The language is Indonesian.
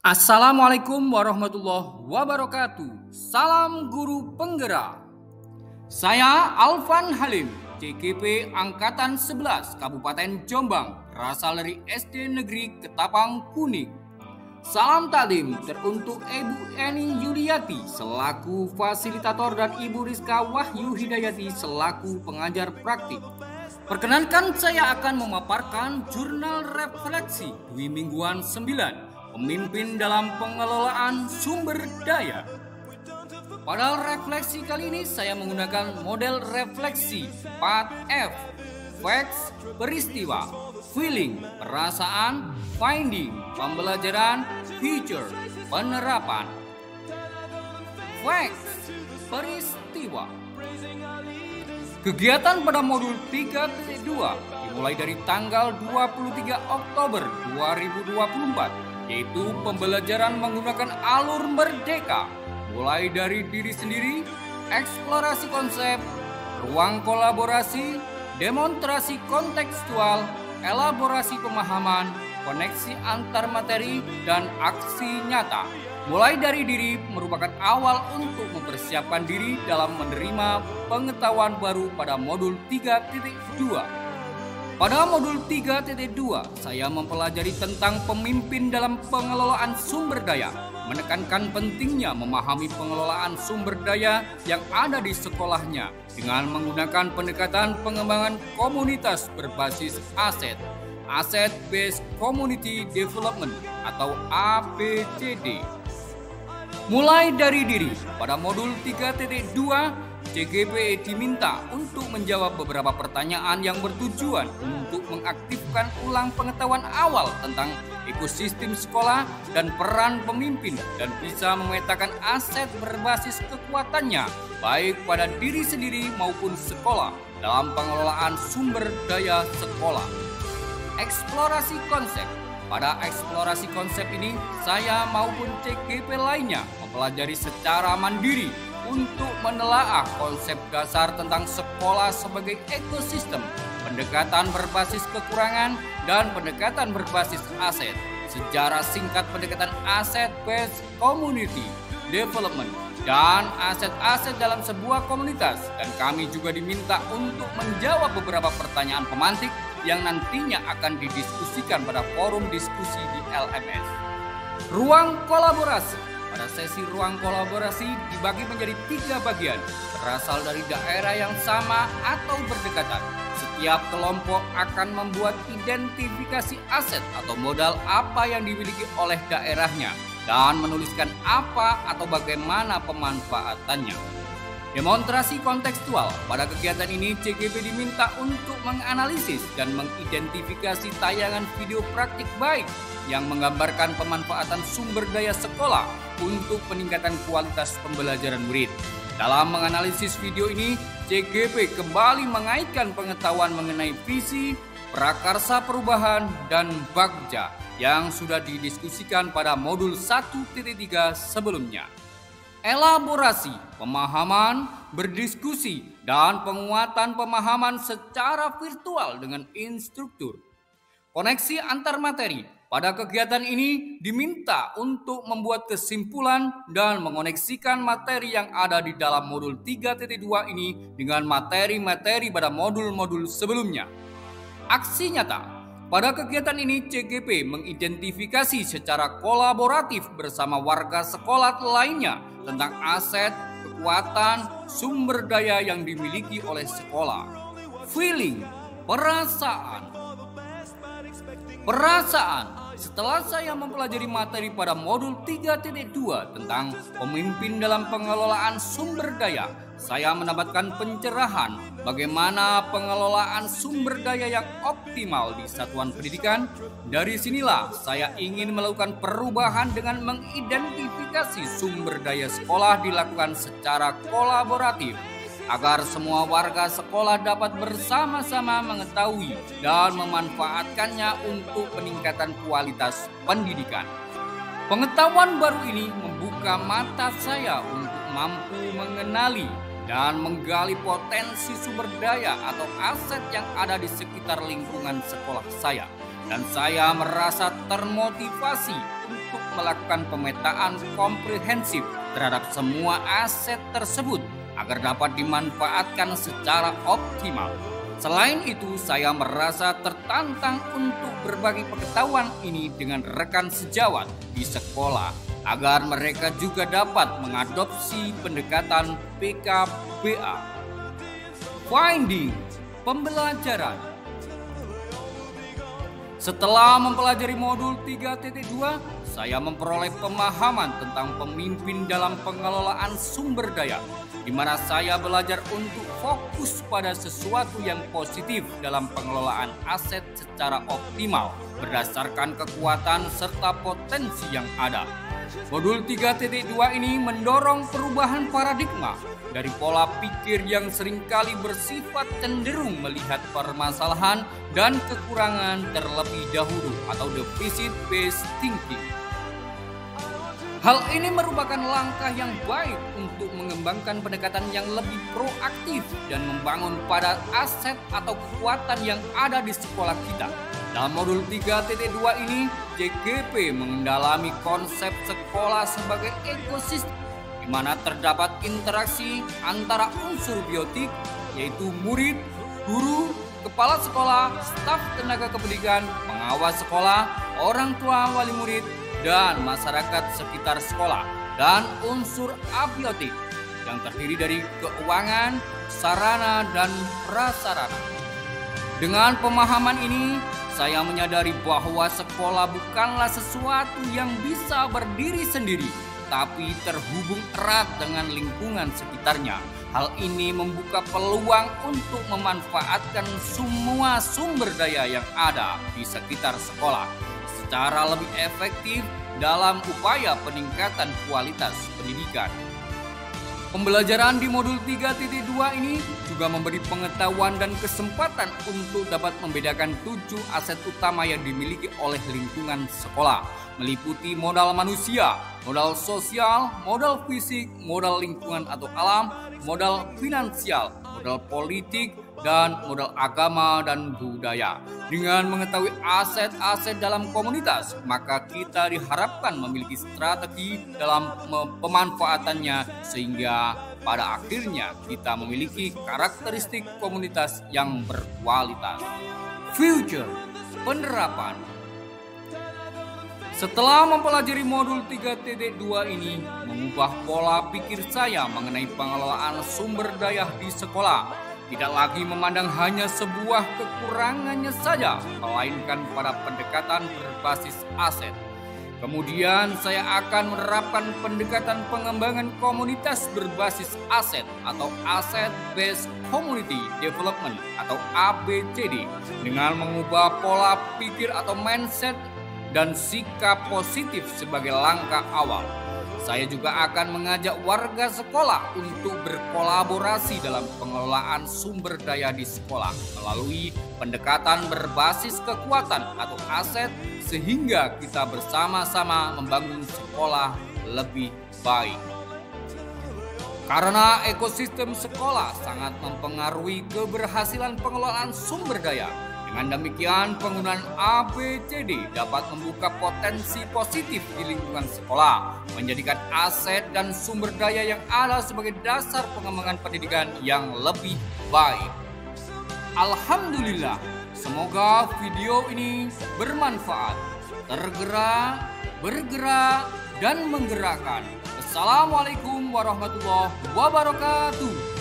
Assalamualaikum warahmatullahi wabarakatuh. Salam guru penggerak. Saya Alvan Halim, CGP Angkatan 11 Kabupaten Jombang, berasal dari SD Negeri Ketapang Kuning. Salam taklim teruntuk Ibu Eni Yuliati selaku fasilitator dan Ibu Rizka Wahyu Hidayati selaku pengajar praktik. Perkenankan saya akan memaparkan jurnal refleksi Dwi Mingguan 9, Pemimpin dalam pengelolaan sumber daya. Pada refleksi kali ini saya menggunakan model refleksi 4F. Facts, peristiwa, feeling, perasaan, finding, pembelajaran, future, penerapan. Facts, peristiwa. Kegiatan pada modul 3.2 dimulai dari tanggal 23 Oktober 2024, yaitu pembelajaran menggunakan alur merdeka, mulai dari diri sendiri, eksplorasi konsep, ruang kolaborasi, demonstrasi kontekstual, elaborasi pemahaman, koneksi antar materi, dan aksi nyata. Mulai dari diri merupakan awal untuk mempersiapkan diri dalam menerima pengetahuan baru pada modul 3.2. Pada modul 3.2, saya mempelajari tentang pemimpin dalam pengelolaan sumber daya, menekankan pentingnya memahami pengelolaan sumber daya yang ada di sekolahnya dengan menggunakan pendekatan pengembangan komunitas berbasis aset, Asset Based Community Development atau ABCD. Mulai dari diri, pada modul 3.2, CGP diminta untuk menjawab beberapa pertanyaan yang bertujuan untuk mengaktifkan ulang pengetahuan awal tentang ekosistem sekolah dan peran pemimpin dan bisa memetakan aset berbasis kekuatannya baik pada diri sendiri maupun sekolah dalam pengelolaan sumber daya sekolah. Eksplorasi konsep. Pada eksplorasi konsep ini, saya maupun CGP lainnya mempelajari secara mandiri untuk menelaah konsep dasar tentang sekolah sebagai ekosistem, pendekatan berbasis kekurangan, dan pendekatan berbasis aset, sejarah singkat pendekatan Asset Based Community Development, dan aset-aset dalam sebuah komunitas. Dan kami juga diminta untuk menjawab beberapa pertanyaan pemantik yang nantinya akan didiskusikan pada forum diskusi di LMS. Ruang kolaborasi. Pada sesi ruang kolaborasi dibagi menjadi 3 bagian, berasal dari daerah yang sama atau berdekatan. Setiap kelompok akan membuat identifikasi aset atau modal apa yang dimiliki oleh daerahnya dan menuliskan apa atau bagaimana pemanfaatannya. Demonstrasi kontekstual. Pada kegiatan ini CGP diminta untuk menganalisis dan mengidentifikasi tayangan video praktik baik yang menggambarkan pemanfaatan sumber daya sekolah untuk peningkatan kualitas pembelajaran murid. Dalam menganalisis video ini, CGP kembali mengaitkan pengetahuan mengenai visi, prakarsa perubahan, dan bagja yang sudah didiskusikan pada modul 1.3 sebelumnya. Elaborasi, pemahaman, berdiskusi, dan penguatan pemahaman secara virtual dengan instruktur. Koneksi antar materi. Pada kegiatan ini diminta untuk membuat kesimpulan dan mengoneksikan materi yang ada di dalam modul 3.2 ini dengan materi-materi pada modul-modul sebelumnya. Aksi nyata. Pada kegiatan ini CGP mengidentifikasi secara kolaboratif bersama warga sekolah lainnya tentang aset, kekuatan, sumber daya yang dimiliki oleh sekolah. Feeling, perasaan. Setelah saya mempelajari materi pada modul 3.2 tentang pemimpin dalam pengelolaan sumber daya, saya mendapatkan pencerahan bagaimana pengelolaan sumber daya yang optimal di satuan pendidikan. Dari sinilah saya ingin melakukan perubahan dengan mengidentifikasi sumber daya sekolah dilakukan secara kolaboratif, agar semua warga sekolah dapat bersama-sama mengetahui dan memanfaatkannya untuk peningkatan kualitas pendidikan. Pengetahuan baru ini membuka mata saya untuk mampu mengenali dan menggali potensi sumber daya atau aset yang ada di sekitar lingkungan sekolah saya. Dan saya merasa termotivasi untuk melakukan pemetaan komprehensif terhadap semua aset tersebut agar dapat dimanfaatkan secara optimal. Selain itu, saya merasa tertantang untuk berbagi pengetahuan ini dengan rekan sejawat di sekolah agar mereka juga dapat mengadopsi pendekatan PKBA. Finding pembelajaran. Setelah mempelajari modul 3.2, saya memperoleh pemahaman tentang pemimpin dalam pengelolaan sumber daya, di mana saya belajar untuk fokus pada sesuatu yang positif dalam pengelolaan aset secara optimal berdasarkan kekuatan serta potensi yang ada. Modul 3.2 ini mendorong perubahan paradigma dari pola pikir yang seringkali bersifat cenderung melihat permasalahan dan kekurangan terlebih dahulu atau deficit based thinking. Hal ini merupakan langkah yang baik untuk mengembangkan pendekatan yang lebih proaktif dan membangun pada aset atau kekuatan yang ada di sekolah kita. Dalam modul 3.2 ini, JGP mendalami konsep sekolah sebagai ekosistem di mana terdapat interaksi antara unsur biotik yaitu murid, guru, kepala sekolah, staf tenaga kependidikan, pengawas sekolah, orang tua wali murid, dan masyarakat sekitar sekolah, dan unsur abiotik yang terdiri dari keuangan, sarana, dan prasarana. Dengan pemahaman ini, saya menyadari bahwa sekolah bukanlah sesuatu yang bisa berdiri sendiri, tapi terhubung erat dengan lingkungan sekitarnya. Hal ini membuka peluang untuk memanfaatkan semua sumber daya yang ada di sekitar sekolah secara lebih efektif dalam upaya peningkatan kualitas pendidikan. Pembelajaran di modul 3.2 ini juga memberi pengetahuan dan kesempatan untuk dapat membedakan 7 aset utama yang dimiliki oleh lingkungan sekolah, meliputi modal manusia, modal sosial, modal fisik, modal lingkungan atau alam, modal finansial, modal politik, dan modal agama dan budaya. Dengan mengetahui aset-aset dalam komunitas, maka kita diharapkan memiliki strategi dalam pemanfaatannya sehingga pada akhirnya kita memiliki karakteristik komunitas yang berkualitas. Future penerapan. Setelah mempelajari modul 3.2 ini, mengubah pola pikir saya mengenai pengelolaan sumber daya di sekolah. Tidak lagi memandang hanya sebuah kekurangannya saja, melainkan pada pendekatan berbasis aset. Kemudian saya akan menerapkan pendekatan pengembangan komunitas berbasis aset atau Asset Based Community Development atau ABCD dengan mengubah pola pikir atau mindset dan sikap positif sebagai langkah awal. Saya juga akan mengajak warga sekolah untuk berkolaborasi dalam pengelolaan sumber daya di sekolah melalui pendekatan berbasis kekuatan atau aset sehingga kita bersama-sama membangun sekolah lebih baik. Karena ekosistem sekolah sangat mempengaruhi keberhasilan pengelolaan sumber daya. Dengan demikian, penggunaan ABCD dapat membuka potensi positif di lingkungan sekolah, menjadikan aset dan sumber daya yang ada sebagai dasar pengembangan pendidikan yang lebih baik. Alhamdulillah, semoga video ini bermanfaat, tergerak, bergerak, dan menggerakkan. Assalamualaikum warahmatullahi wabarakatuh.